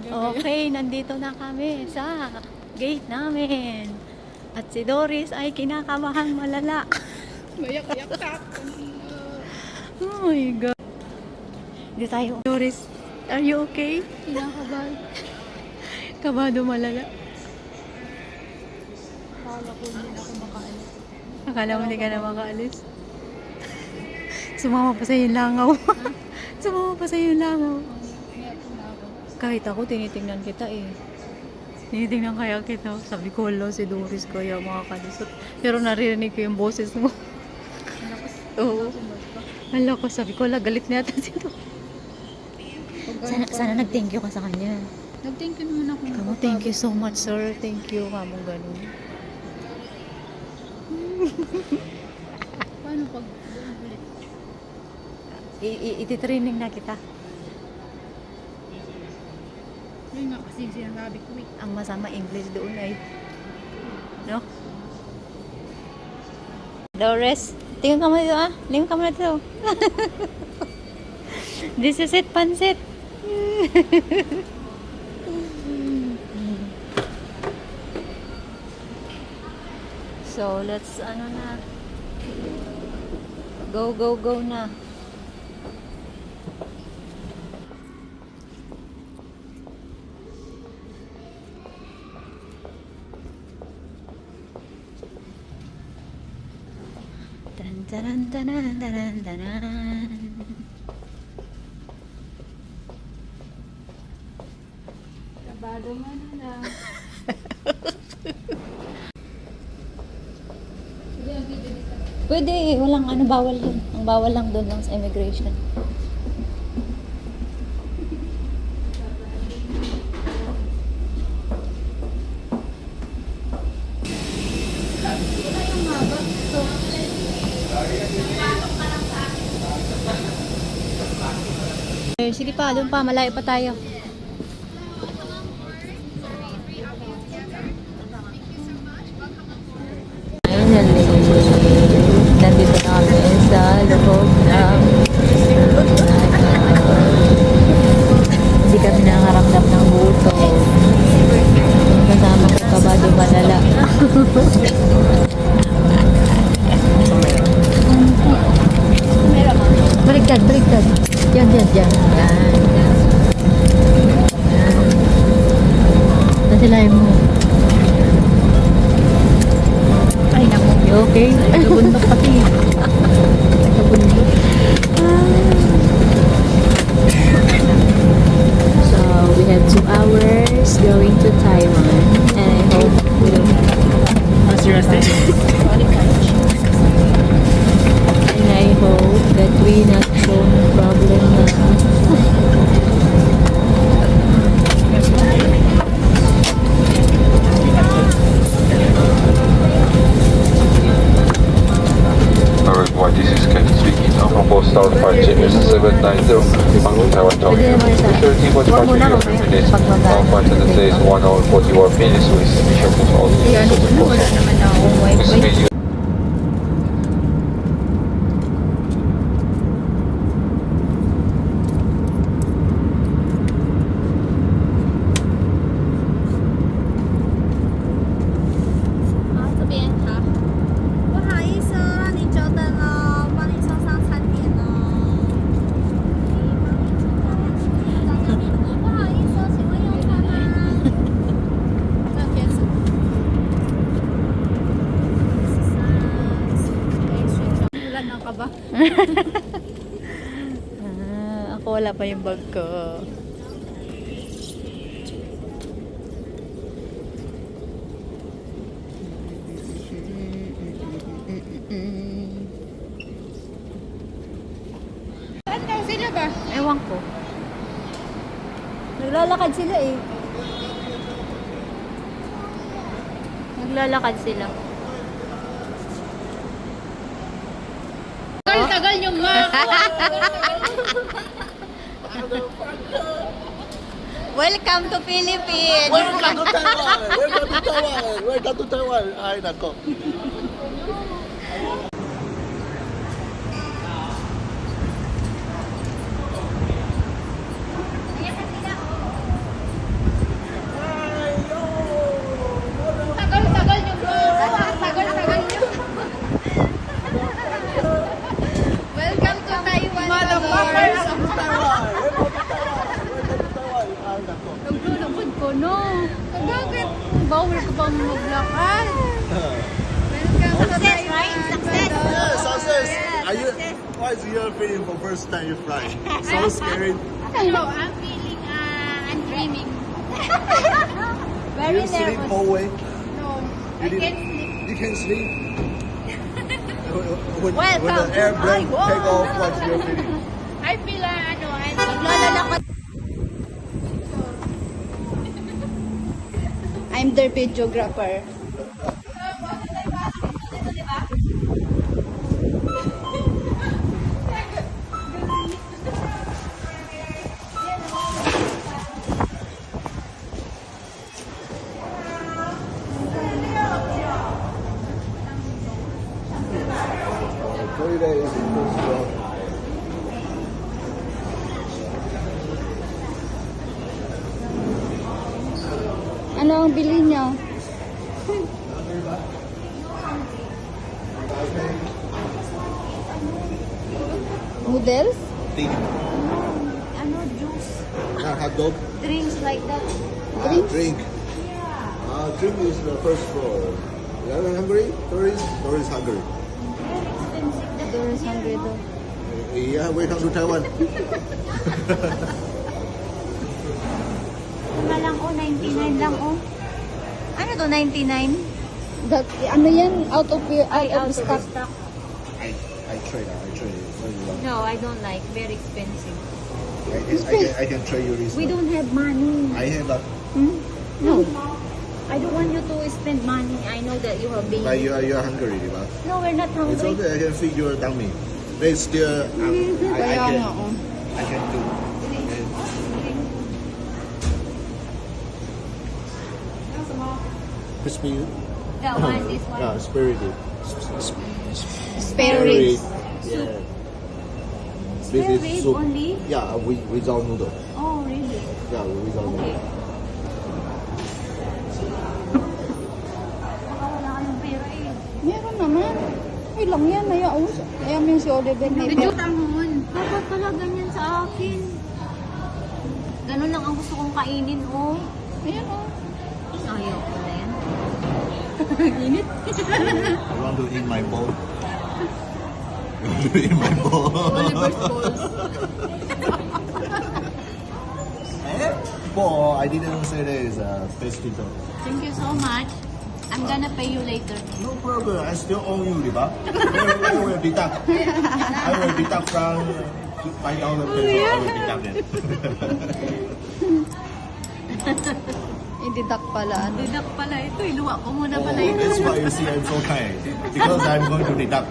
Okay, nandito na kami sa gate namin. At si Doris ay kinakabahang malala. Mayak-yak tak. Oh my God. Hindi tayo. Doris, are you okay? Kinakabahan. Kabado malala. Akala ko hindi na ako makaalis. Akala mo hindi ka na makaalis. Sumama pa sa'yo yung langaw. Sumama pa sa'yo yung langaw. Meron na ako. Kahit ako, tinitingnan kita eh. Tinitingnan kaya kita. Sabi ko, hello, si Doris kaya makakalisot. Pero naririnig ko yung boses mo. Oo. Hala ko, sabi ko, galit na yata si Doris. Sana nag-thank you ka sa kanya. Nag-thank you naman ako. Kamo, thank you so much, sir. Thank you. Kamo, ganun. Paano pag ulit? Ititraining na kita. Yun nga kasi sinasabi ko eh. Ang masama English doon ay, no? Doris, tingin ka mo dito ah. Tingin ka mo dito. This is it, pansit. So, let's, ano na. Go, go, go na. Taran, taran, taran, taran, taran. Kabado man na. Pwede, walang ano, bawal yun. Ang bawal lang doon lang sa immigration. Sige pa, doon pa, malayo pa tayo. Nandito na kami sa loob ng hindi kami nangaramdam ng gutom. Kasama ko kabado malala. Baliktad, baliktad. Yan, yan, yan. Yan. Nasilayan mo. Ay, naku. You okay? Nabundok pati. Nabundok. So, we have 2 hours going to Taiwan. And I hope we'll... And I hope that we not show no problem na. Alright, this is Ken speaking. I'm on board Star Flight Genius 790, Bangkok, Taiwan, Tokyo. Security was departure 3 minutes. Our flight to the day is 1 hour 41 minutes with mission control. Yan, wala naman ako. This video ka ba? Ako wala pa yung bag ko. Saan daw sila ba? Ewan ko. Naglalakad sila eh. Naglalakad sila. Tagal nyo nga. Welcome to Philippines! Welcome to Taiwan! Welcome to Taiwan! Welcome to Taiwan! Ay, nako. Oh no! Bakit? Bawal ko bang maglakad? Success, right? Success. Yeah, success. Are you? What is your feeling for first time you fly? So scary. No, I'm feeling, I'm dreaming. Very You sleep nervous. whole way. No, I You can't didn't- sleep. You can sleep. when Welcome the to airplane Taiwan. take off, what's your feeling? I feel, I'm Naglalakad. I'm their videographer. Florida is the first world. Ano ang bili niyo? Noodles? Tea. Ano, juice? Hot dog. Drinks like that. Drinks? Drink. Drink is the first floor. You are hungry? Tourist? Tourist hungry. There is hungry daw. Yeah, welcome to Taiwan. Ano lang oh, 99 lang oh. Ano to, 99? That, ano yan? Out of stock. I trade. Very well. No, I don't like. Very expensive. I can trade you this. We one. don't have money. I have a. No. I don't want you to spend money. I know that you have been. But you are hungry, di ba? No, we're not It's hungry. okay. I can feed your tummy. But still, I can do. Crispy. That one, this one. Yeah, spirited. Spare ribs. Yeah. Spare This is rib soup. only? Yeah, without noodle. Oh, really? Yeah, without Okay. noodle. Baka wala ka ng pera eh. Meron naman. Ay lang yan. Ayaw mo yung si Oliver may Medyo tamon. Dapat pala ganyan sa akin. Ganun lang ang gusto kong kainin, oh. Ayan o. Ayaw ko na yan. I want to eat my bowl. I want to eat my bowl. Oliver's balls. Eh? Bowl, I didn't say that is a pesquito. Thank you so much. I'm gonna pay you later. No problem, I still owe you, di ba? I will deduct. I will deduct from 5,000 pesos. I will deduct it. I-deduct pala. Ano. Deduct pala ito. Iluwa ko muna pala Oh, ito. that's why you see I'm so kind. Because I'm going to deduct.